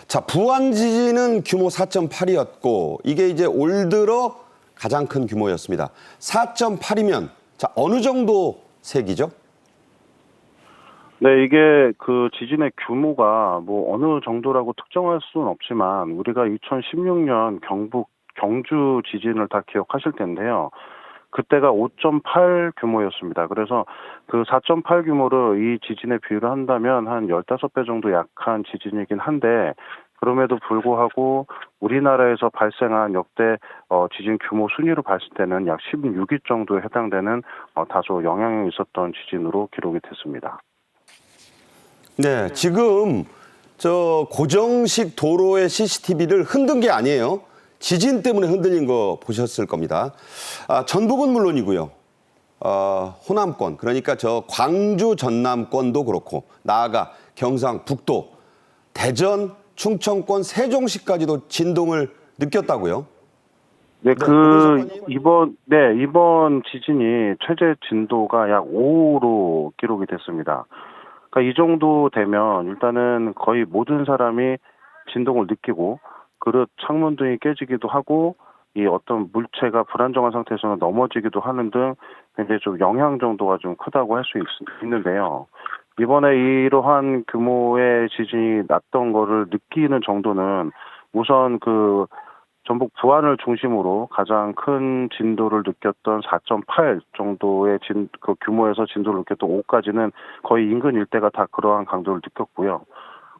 자, 부안 지진은 규모 4.8이었고, 이게 이제 올 들어 가장 큰 규모였습니다. 4.8이면, 자, 어느 정도 세기죠? 네, 이게 그 지진의 규모가 뭐 어느 정도라고 특정할 수는 없지만, 우리가 2016년 경주 지진을 다 기억하실 텐데요. 그때가 5.8 규모였습니다. 그래서 그 4.8 규모를 이 지진에 비유를 한다면 한 15배 정도 약한 지진이긴 한데, 그럼에도 불구하고 우리나라에서 발생한 역대 지진 규모 순위로 봤을 때는 약 16위 정도에 해당되는 다소 영향이 있었던 지진으로 기록이 됐습니다. 네, 지금 저 고정식 도로의 CCTV를 흔든 게 아니에요. 지진 때문에 흔들린 거 보셨을 겁니다. 전북은 물론이고요. 호남권, 그러니까 저 광주 전남권도 그렇고, 나아가 경상북도, 대전, 충청권, 세종시까지도 진동을 느꼈다고요? 네, 이번 지진이 최대 진도가 약 5로 기록이 됐습니다. 그러니까 이 정도 되면 일단은 거의 모든 사람이 진동을 느끼고, 그릇, 창문 등이 깨지기도 하고, 이 어떤 물체가 불안정한 상태에서는 넘어지기도 하는 등 굉장히 좀 영향 정도가 좀 크다고 할 수 있는데요. 이번에 이러한 규모의 지진이 났던 거를 느끼는 정도는 우선 그 전북 부안을 중심으로 가장 큰 진도를 느꼈던 4.8 정도의 그 규모에서 진도를 느꼈던 5까지는 거의 인근 일대가 다 그러한 강도를 느꼈고요.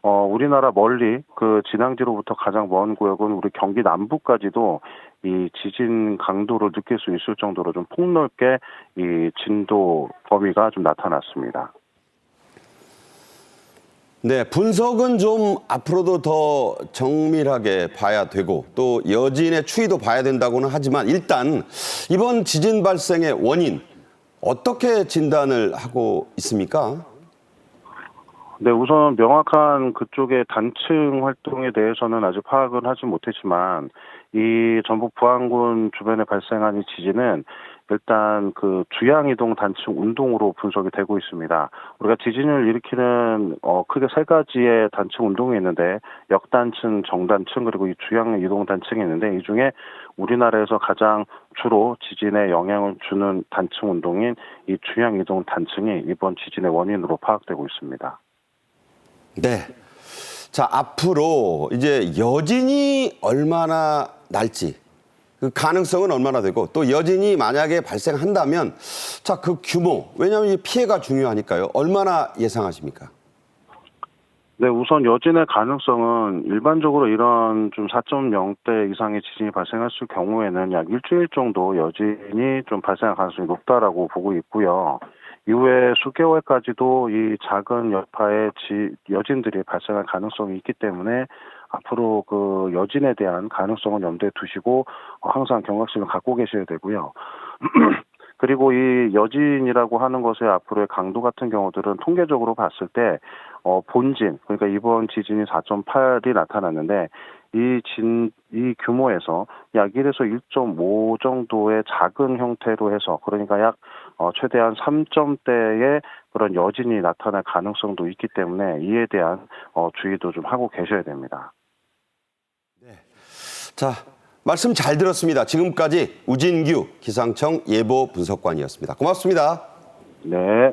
우리나라 멀리 그 진앙지로부터 가장 먼 구역은 우리 경기 남부까지도 이 지진 강도를 느낄 수 있을 정도로 좀 폭넓게 이 진도 범위가 좀 나타났습니다. 네, 분석은 좀 앞으로도 더 정밀하게 봐야 되고, 또 여진의 추이도 봐야 된다고는 하지만, 일단 이번 지진 발생의 원인 어떻게 진단을 하고 있습니까? 네, 우선 명확한 그쪽의 단층 활동에 대해서는 아직 파악은 하지 못했지만, 이 전북 부안군 주변에 발생한 이 지진은 일단 그 주양이동 단층 운동으로 분석이 되고 있습니다. 우리가 지진을 일으키는 크게 세 가지의 단층 운동이 있는데, 역단층, 정단층, 그리고 이 주양이동 단층이 있는데, 이 중에 우리나라에서 가장 주로 지진에 영향을 주는 단층 운동인 이 주양이동 단층이 이번 지진의 원인으로 파악되고 있습니다. 네. 자, 앞으로 이제 여진이 얼마나 날지, 그 가능성은 얼마나 되고 또 여진이 만약에 발생한다면 자, 그 규모, 왜냐하면 이 피해가 중요하니까요. 얼마나 예상하십니까? 네, 우선 여진의 가능성은 일반적으로 이런 좀 4.0대 이상의 지진이 발생했을 경우에는 약 일주일 정도 여진이 좀 발생할 가능성이 높다라고 보고 있고요. 이후에 수개월까지도 이 작은 여파의 여진들이 발생할 가능성이 있기 때문에 앞으로 그 여진에 대한 가능성은 염두에 두시고 항상 경각심을 갖고 계셔야 되고요. 그리고 이 여진이라고 하는 것의 앞으로의 강도 같은 경우들은 통계적으로 봤을 때 본진, 그러니까 이번 지진이 4.8이 나타났는데 이 규모에서 약 1에서 1.5 정도의 작은 형태로 해서 그러니까 약 최대한 3점대의 그런 여진이 나타날 가능성도 있기 때문에 이에 대한 주의도 좀 하고 계셔야 됩니다. 자, 말씀 잘 들었습니다. 지금까지 우진규 기상청 예보 분석관이었습니다. 고맙습니다. 네.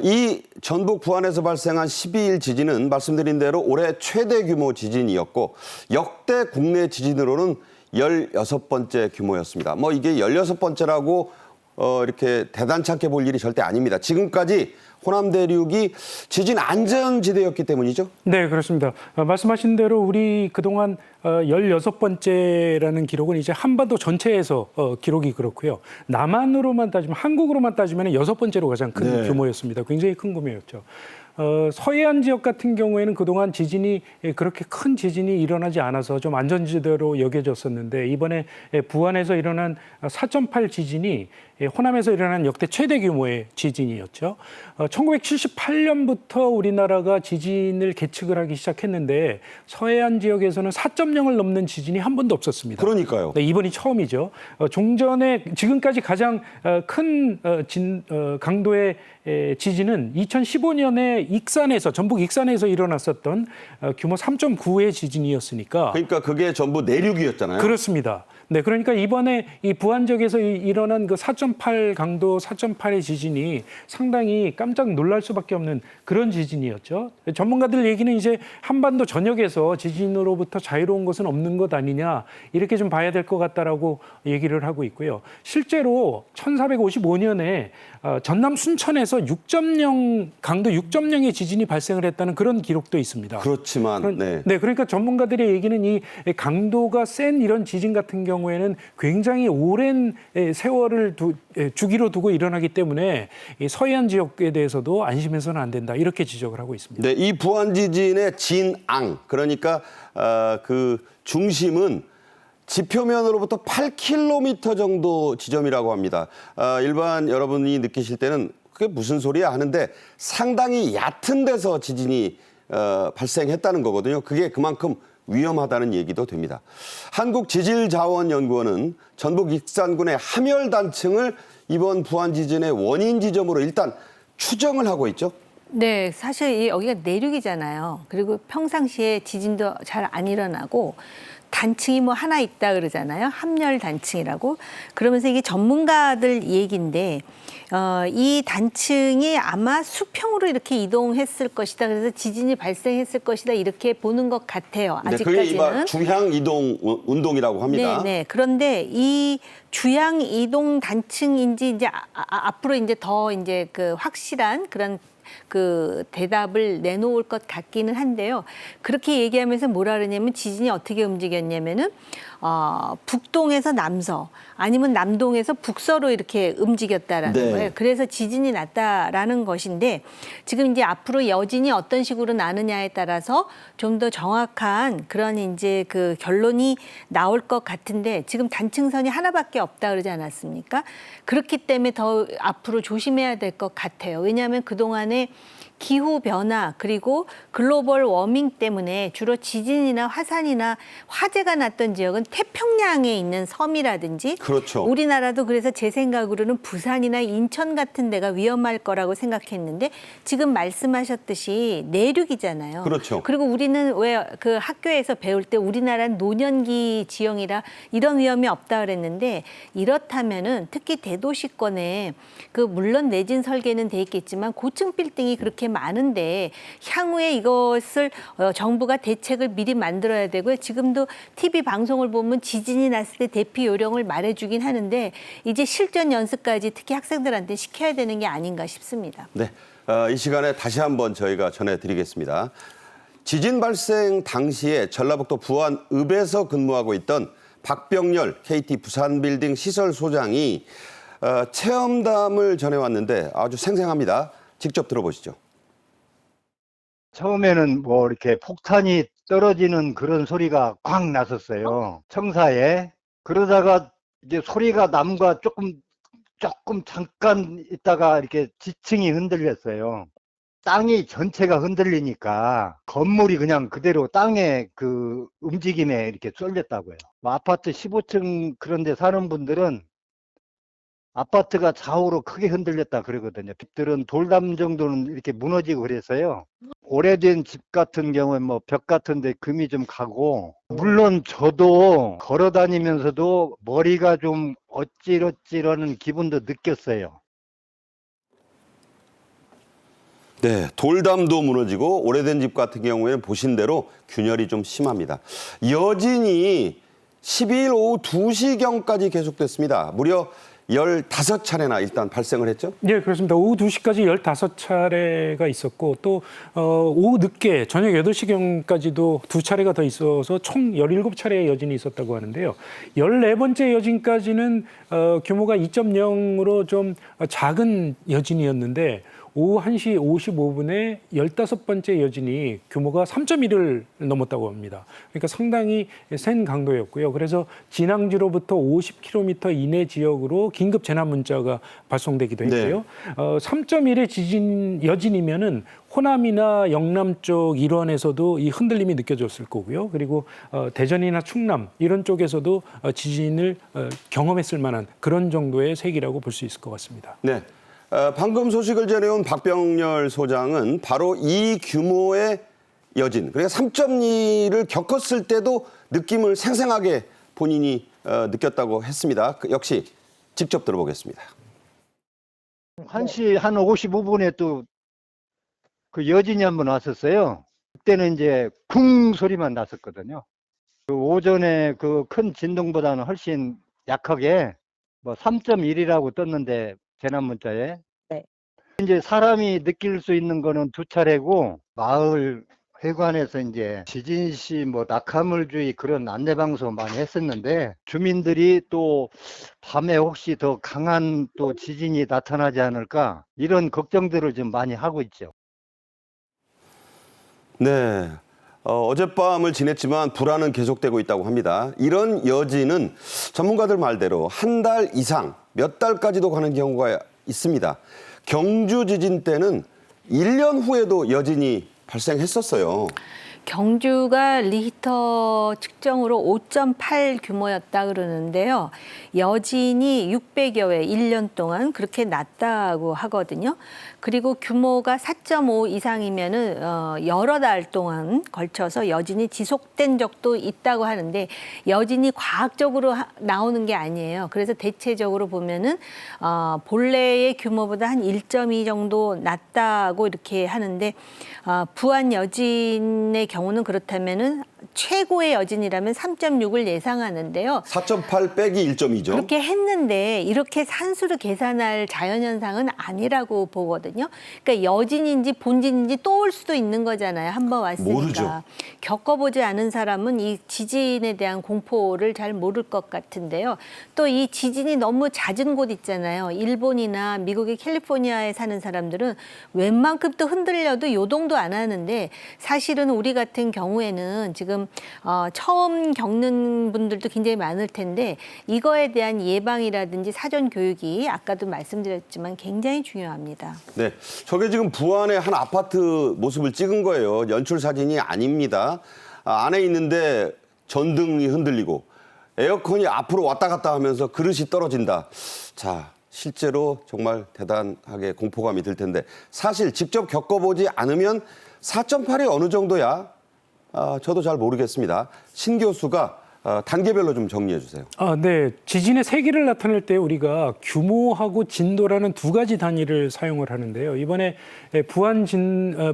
이 전북 부안에서 발생한 12일 지진은 말씀드린 대로 올해 최대 규모 지진이었고 역대 국내 지진으로는 16번째 규모였습니다. 뭐 이게 16번째라고 이렇게 대단찮게 볼 일이 절대 아닙니다. 지금까지 호남 대륙이 지진 안전지대였기 때문이죠. 네, 그렇습니다. 말씀하신 대로 우리 그동안 16번째라는 기록은 이제 한반도 전체에서 기록이 그렇고요. 남한으로만 따지면, 한국으로만 따지면 6번째로 가장 큰 네. 규모였습니다. 굉장히 큰 규모였죠. 서해안 지역 같은 경우에는 그동안 지진이 그렇게 큰 지진이 일어나지 않아서 좀 안전지대로 여겨졌었는데 이번에 부안에서 일어난 4.8 지진이 호남에서 일어난 역대 최대 규모의 지진이었죠. 1978년부터 우리나라가 지진을 계측을 하기 시작했는데 서해안 지역에서는 4.0을 넘는 지진이 한 번도 없었습니다. 그러니까요. 네, 이번이 처음이죠. 종전에 지금까지 가장 큰 강도의 지진은 2015년에 익산에서 전북 익산에서 일어났었던 규모 3.9의 지진이었으니까. 그러니까 그게 전부 내륙이었잖아요. 그렇습니다. 네, 그러니까 이번에 이 부안 지역에서 일어난 그 4.8 강도 4.8의 지진이 상당히 깜짝 놀랄 수밖에 없는 그런 지진이었죠. 전문가들 얘기는 이제 한반도 전역에서 지진으로부터 자유로운 것은 없는 것 아니냐 이렇게 좀 봐야 될 것 같다라고 얘기를 하고 있고요. 실제로 1455년에 전남 순천에서 6.0 강도 6.0의 지진이 발생을 했다는 그런 기록도 있습니다. 그렇지만 네. 네, 그러니까 전문가들의 얘기는 이 강도가 센 이런 지진 같은 경우에는 굉장히 오랜 세월을 주기로 두고 일어나기 때문에 이 서해안 지역에 대해서도 안심해서는 안 된다 이렇게 지적을 하고 있습니다. 네, 이 부안 지진의 진앙, 그러니까 그 중심은 지표면으로부터 8km 정도 지점이라고 합니다. 일반 여러분이 느끼실 때는 그게 무슨 소리야 하는데 상당히 얕은 데서 지진이 발생했다는 거거든요. 그게 그만큼 위험하다는 얘기도 됩니다. 한국지질자원연구원은 전북 익산군의 함열단층을 이번 부안 지진의 원인 지점으로 일단 추정을 하고 있죠. 네, 사실 여기가 내륙이잖아요. 그리고 평상시에 지진도 잘 안 일어나고 단층이 뭐 하나 있다 그러잖아요. 함열 단층이라고. 그러면서 이게 전문가들 얘기인데 이 단층이 아마 수평으로 이렇게 이동했을 것이다. 그래서 지진이 발생했을 것이다. 이렇게 보는 것 같아요. 아직까지는. 네, 그게 주향 이동 운동이라고 합니다. 네. 그런데 이 주향 이동 단층인지 이제 앞으로 이제 더 이제 그 확실한 그런 그 대답을 내놓을 것 같기는 한데요. 그렇게 얘기하면서 뭐라 그러냐면 지진이 어떻게 움직였냐면은 북동에서 남서 아니면 남동에서 북서로 이렇게 움직였다라는 네. 거예요. 그래서 지진이 났다라는 것인데 지금 이제 앞으로 여진이 어떤 식으로 나느냐에 따라서 좀 더 정확한 그런 이제 그 결론이 나올 것 같은데 지금 단층선이 하나밖에 없다 그러지 않았습니까? 그렇기 때문에 더 앞으로 조심해야 될 것 같아요. 왜냐하면 그동안에 기후 변화 그리고 글로벌 워밍 때문에 주로 지진이나 화산이나 화재가 났던 지역은 태평양에 있는 섬이라든지 그렇죠. 우리나라도 그래서 제 생각으로는 부산이나 인천 같은 데가 위험할 거라고 생각했는데 지금 말씀하셨듯이 내륙이잖아요. 그렇죠. 그리고 우리는 왜 그 학교에서 배울 때 우리나라는 노년기 지형이라 이런 위험이 없다 그랬는데 이렇다면은 특히 대도시권에 그 물론 내진 설계는 돼 있겠지만 고층 빌딩이 그렇게 이렇게 많은데 향후에 이것을 정부가 대책을 미리 만들어야 되고요. 지금도 TV 방송을 보면 지진이 났을 때 대피 요령을 말해주긴 하는데 이제 실전 연습까지 특히 학생들한테 시켜야 되는 게 아닌가 싶습니다. 네, 이 시간에 다시 한번 저희가 전해드리겠습니다. 지진 발생 당시에 전라북도 부안 읍에서 근무하고 있던 박병렬 KT 부산빌딩 시설소장이 체험담을 전해왔는데 아주 생생합니다. 직접 들어보시죠. 처음에는 뭐 이렇게 폭탄이 떨어지는 그런 소리가 쾅 났었어요. 청사에. 그러다가 이제 소리가 남과 조금 잠깐 있다가 이렇게 지층이 흔들렸어요. 땅이 전체가 흔들리니까 건물이 그냥 그대로 땅에 그 움직임에 이렇게 쏠렸다고요. 뭐 아파트 15층 그런 데 사는 분들은 아파트가 좌우로 크게 흔들렸다 그러거든요. 집들은 돌담 정도는 이렇게 무너지고 그래서요. 오래된 집 같은 경우에 뭐 벽 같은 데 금이 좀 가고, 물론 저도 걸어 다니면서도 머리가 좀 어찌러찌러는 기분도 느꼈어요. 네, 돌담도 무너지고 오래된 집 같은 경우에는 보신 대로 균열이 좀 심합니다. 여진이 12일 오후 2시경까지 계속됐습니다. 무려 15차례나 일단 발생을 했죠? 네, 그렇습니다. 오후 2시까지 15차례가 있었고 또 오후 늦게 저녁 8시경까지도 2차례가 더 있어서 총 17차례의 여진이 있었다고 하는데요. 14번째 여진까지는 규모가 2.0으로 좀 작은 여진이었는데 오후 1시 55분에 15번째 여진이 규모가 3.1을 넘었다고 합니다. 그러니까 상당히 센 강도였고요. 그래서 진앙지로부터 50km 이내 지역으로 긴급 재난 문자가 발송되기도 했고요. 3.1의 지진 여진이면은 호남이나 영남 쪽 일원에서도 이 흔들림이 느껴졌을 거고요. 그리고 대전이나 충남 이런 쪽에서도 지진을 경험했을 만한 그런 정도의 세기라고 볼 수 있을 것 같습니다. 네. 방금 소식을 전해온 박병렬 소장은 바로 이 규모의 여진, 그러니까 3.2를 겪었을 때도 느낌을 생생하게 본인이 느꼈다고 했습니다. 역시 직접 들어보겠습니다. 1시 한 55분에 또 그 여진이 한번 왔었어요. 그때는 이제 쿵 소리만 났었거든요. 그 오전에 그 큰 진동보다는 훨씬 약하게 뭐 3.1이라고 떴는데 재난 문자에. 네. 이제 사람이 느낄 수 있는 거는 2차례고 마을 회관에서 이제 지진시 뭐 낙하물주의 그런 안내 방송 많이 했었는데 주민들이 또 밤에 혹시 더 강한 또 지진이 나타나지 않을까 이런 걱정들을 좀 많이 하고 있죠. 네. 어젯밤을 지냈지만 불안은 계속되고 있다고 합니다. 이런 여진은 전문가들 말대로 한 달 이상, 몇 달까지도 가는 경우가 있습니다. 경주 지진 때는 1년 후에도 여진이 발생했었어요. 경주가 리히터 측정으로 5.8 규모였다 그러는데요. 여진이 600여 회 1년 동안 그렇게 났다고 하거든요. 그리고 규모가 4.5 이상이면은 여러 달 동안 걸쳐서 여진이 지속된 적도 있다고 하는데 여진이 과학적으로 나오는 게 아니에요. 그래서 대체적으로 보면은 본래의 규모보다 한 1.2 정도 낮다고 이렇게 하는데 부안 여진의 경우는 그렇다면은 최고의 여진이라면 3.6을 예상하는데요. 4.8 빼기 1.2죠. 그렇게 했는데 이렇게 산수로 계산할 자연현상은 아니라고 보거든요. 그러니까 여진인지 본진인지 또 올 수도 있는 거잖아요. 한번 왔으니까. 모르죠. 겪어보지 않은 사람은 이 지진에 대한 공포를 잘 모를 것 같은데요. 또 이 지진이 너무 잦은 곳 있잖아요. 일본이나 미국의 캘리포니아에 사는 사람들은 웬만큼 또 흔들려도 요동도 안 하는데 사실은 우리 같은 경우에는 지금 처음 겪는 분들도 굉장히 많을 텐데 이거에 대한 예방이라든지 사전 교육이 아까도 말씀드렸지만 굉장히 중요합니다. 네, 저게 지금 부안의 한 아파트 모습을 찍은 거예요. 연출 사진이 아닙니다. 안에 있는데 전등이 흔들리고 에어컨이 앞으로 왔다 갔다 하면서 그릇이 떨어진다. 자, 실제로 정말 대단하게 공포감이 들 텐데 사실 직접 겪어보지 않으면 4.8이 어느 정도야? 저도 잘 모르겠습니다. 신 교수가 단계별로 좀 정리해 주세요. 네. 지진의 세기를 나타낼 때 우리가 규모하고 진도라는 두 가지 단위를 사용을 하는데요. 이번에 부안 지진이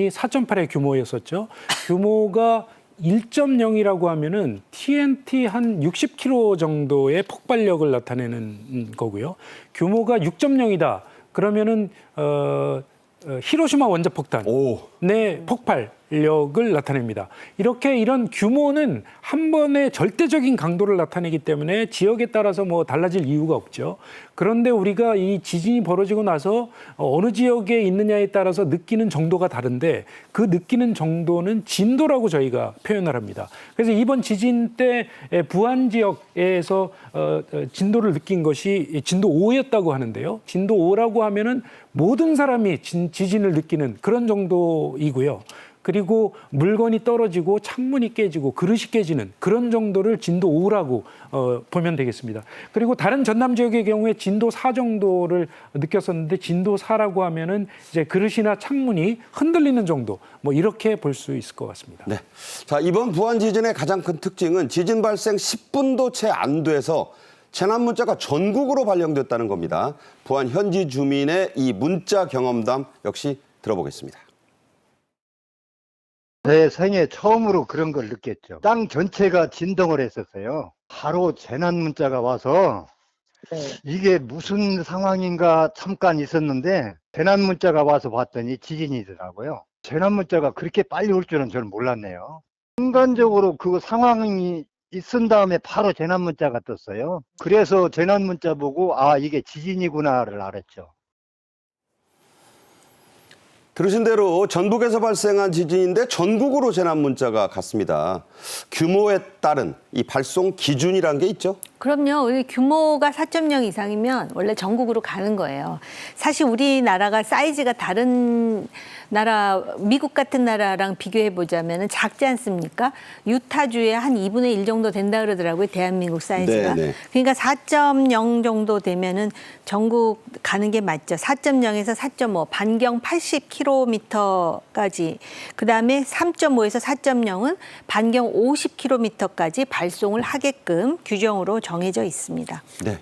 4.8의 규모였었죠. 규모가 1.0이라고 하면은 TNT 한 60km 정도의 폭발력을 나타내는 거고요. 규모가 6.0이다. 그러면은 히로시마 원자폭탄의 폭발력을 나타냅니다. 이렇게 이런 규모는 한 번의 절대적인 강도를 나타내기 때문에 지역에 따라서 뭐 달라질 이유가 없죠. 그런데 우리가 이 지진이 벌어지고 나서 어느 지역에 있느냐에 따라서 느끼는 정도가 다른데 그 느끼는 정도는 진도라고 저희가 표현을 합니다. 그래서 이번 지진 때 부안 지역에서 진도를 느낀 것이 진도 5였다고 하는데요. 진도 5라고 하면은 모든 사람이 지진을 느끼는 그런 정도이고요. 그리고 물건이 떨어지고 창문이 깨지고 그릇이 깨지는 그런 정도를 진도 5라고 보면 되겠습니다. 그리고 다른 전남 지역의 경우에 진도 4 정도를 느꼈었는데 진도 4라고 하면은 이제 그릇이나 창문이 흔들리는 정도 뭐 이렇게 볼 수 있을 것 같습니다. 네. 자, 이번 부안 지진의 가장 큰 특징은 지진 발생 10분도 채 안 돼서 재난 문자가 전국으로 발령됐다는 겁니다. 부안 현지 주민의 이 문자 경험담 역시 들어보겠습니다. 제 생애 처음으로 그런 걸 느꼈죠. 땅 전체가 진동을 했었어요. 바로 재난 문자가 와서 이게 무슨 상황인가 잠깐 있었는데 재난 문자가 와서 봤더니 지진이더라고요. 재난 문자가 그렇게 빨리 올 줄은 저는 몰랐네요. 순간적으로 그 상황이 있은 다음에 바로 재난 문자가 떴어요. 그래서 재난 문자 보고 이게 지진이구나를 알았죠. 들으신 대로 전북에서 발생한 지진인데 전국으로 재난 문자가 갔습니다. 규모에 따른 이 발송 기준이라는 게 있죠? 그럼요. 우리 규모가 4.0 이상이면 원래 전국으로 가는 거예요. 사실 우리나라가 사이즈가 다른 나라, 미국 같은 나라랑 비교해 보자면 작지 않습니까? 유타주의 한 2분의 1 정도 된다 그러더라고요. 대한민국 사이즈가. 네. 그러니까 4.0 정도 되면은 전국 가는 게 맞죠. 4.0에서 4.5, 반경 80km까지. 그다음에 3.5에서 4.0은 반경 50km까지 발송을 하게끔 규정으로 정해져 있습니다. 네.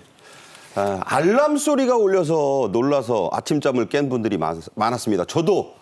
알람 소리가 울려서 놀라서 아침잠을 깬 분들이 많았습니다. 저도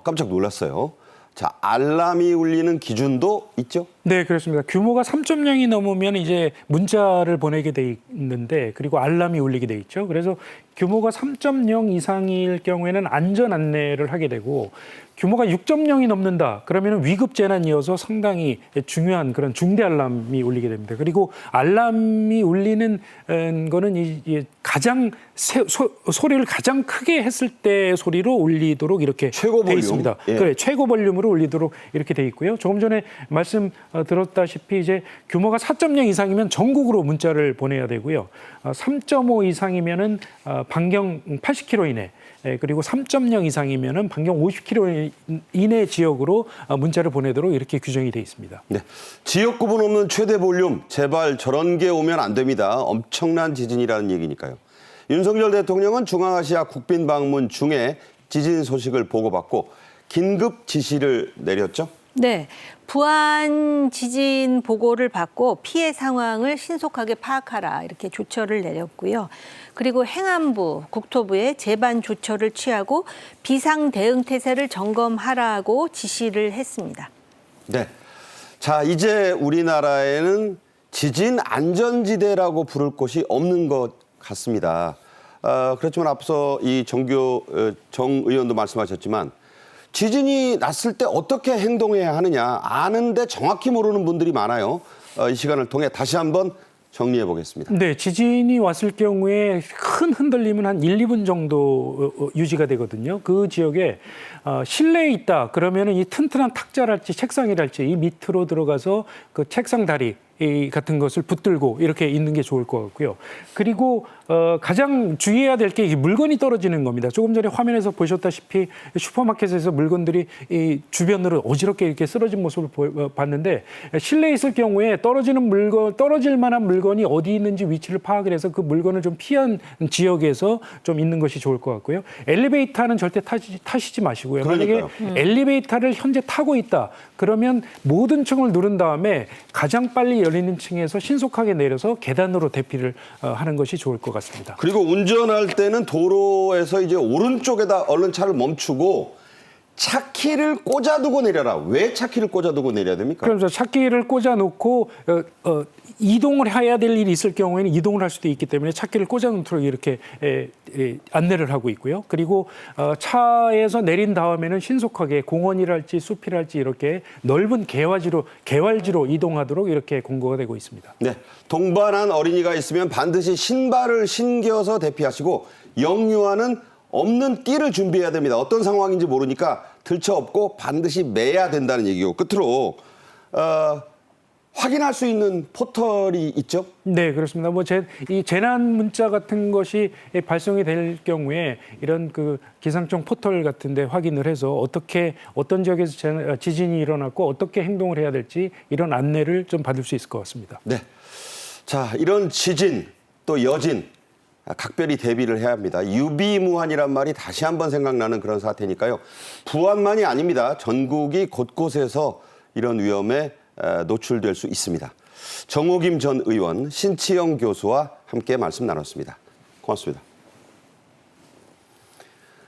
깜짝 놀랐어요. 자, 알람이 울리는 기준도 있죠? 네, 그렇습니다. 규모가 3.0이 넘으면 이제 문자를 보내게 돼 있는데 그리고 알람이 울리게 돼 있죠. 그래서 규모가 3.0 이상일 경우에는 안전 안내를 하게 되고 규모가 6.0이 넘는다. 그러면 위급 재난이어서 상당히 중요한 그런 중대 알람이 울리게 됩니다. 그리고 알람이 울리는 거는 가장 소리를 가장 크게 했을 때 소리로 울리도록 이렇게 최고 볼륨. 돼 있습니다. 예. 그래, 최고 볼륨으로 울리도록 이렇게 돼 있고요. 조금 전에 말씀 들었다시피 이제 규모가 4.0 이상이면 전국으로 문자를 보내야 되고요. 3.5 이상이면은 반경 80km 이내. 그리고 3.0 이상이면은 반경 50km 이내 지역으로 문자를 보내도록 이렇게 규정이 돼 있습니다. 네. 지역 구분 없는 최대 볼륨, 제발 저런 게 오면 안 됩니다. 엄청난 지진이라는 얘기니까요. 윤석열 대통령은 중앙아시아 국빈 방문 중에 지진 소식을 보고받고 긴급 지시를 내렸죠? 네. 부안 지진 보고를 받고 피해 상황을 신속하게 파악하라 이렇게 조처를 내렸고요. 그리고 행안부, 국토부에 재반 조처를 취하고 비상 대응 태세를 점검하라고 지시를 했습니다. 네. 자, 이제 우리나라에는 지진 안전지대라고 부를 곳이 없는 것 같습니다. 그렇지만 앞서 이 정 의원도 말씀하셨지만 지진이 났을 때 어떻게 행동해야 하느냐 아는데 정확히 모르는 분들이 많아요. 이 시간을 통해 다시 한번 정리해 보겠습니다. 네, 지진이 왔을 경우에 큰 흔들림은 한 1, 2분 정도 유지가 되거든요. 그 지역에 실내에 있다 그러면은 이 튼튼한 탁자랄지 책상이랄지 이 밑으로 들어가서 그 책상 다리 같은 것을 붙들고 이렇게 있는 게 좋을 것 같고요. 그리고 가장 주의해야 될 게 물건이 떨어지는 겁니다. 조금 전에 화면에서 보셨다시피 슈퍼마켓에서 물건들이 이 주변으로 어지럽게 이렇게 쓰러진 모습을 봤는데 실내에 있을 경우에 떨어질 만한 물건이 어디 있는지 위치를 파악을 해서 그 물건을 좀 피한 지역에서 좀 있는 것이 좋을 것 같고요. 엘리베이터는 절대 타시지 마시고요. 그러니까요. 만약에 엘리베이터를 현재 타고 있다. 그러면 모든 층을 누른 다음에 가장 빨리 열리는 층에서 신속하게 내려서 계단으로 대피를 하는 것이 좋을 것 같습니다. 그리고 운전할 때는 도로에서 이제 오른쪽에다 얼른 차를 멈추고 차키를 꽂아두고 내려라. 왜 차키를 꽂아두고 내려야 됩니까? 그래서 차키를 꽂아놓고 이동을 해야 될 일이 있을 경우에는 이동을 할 수도 있기 때문에 차키를 꽂아놓도록 이렇게 안내를 하고 있고요. 그리고 차에서 내린 다음에는 신속하게 공원이랄지 숲이랄지 이렇게 넓은 개활지로 이동하도록 이렇게 공고가 되고 있습니다. 네, 동반한 어린이가 있으면 반드시 신발을 신겨서 대피하시고 영유아는 없는 띠를 준비해야 됩니다. 어떤 상황인지 모르니까 들쳐업고 반드시 매야 된다는 얘기고 끝으로 확인할 수 있는 포털이 있죠? 네, 그렇습니다. 이 재난 문자 같은 것이 발송이 될 경우에 이런 그 기상청 포털 같은데 확인을 해서 어떤 지역에서 지진이 일어났고 어떻게 행동을 해야 될지 이런 안내를 좀 받을 수 있을 것 같습니다. 네. 자, 이런 지진 또 여진 각별히 대비를 해야 합니다. 유비무환이란 말이 다시 한번 생각나는 그런 사태니까요. 부안만이 아닙니다. 전국이 곳곳에서 이런 위험에 노출될 수 있습니다. 정호김 전 의원, 신치영 교수와 함께 말씀 나눴습니다. 고맙습니다.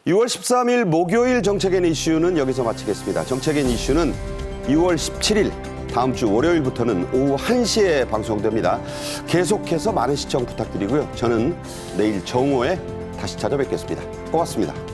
6월 13일 목요일 정책엔 이슈는 여기서 마치겠습니다. 정책엔 이슈는 6월 17일 다음 주 월요일부터는 오후 1시에 방송됩니다. 계속해서 많은 시청 부탁드리고요. 저는 내일 정오에 다시 찾아뵙겠습니다. 고맙습니다.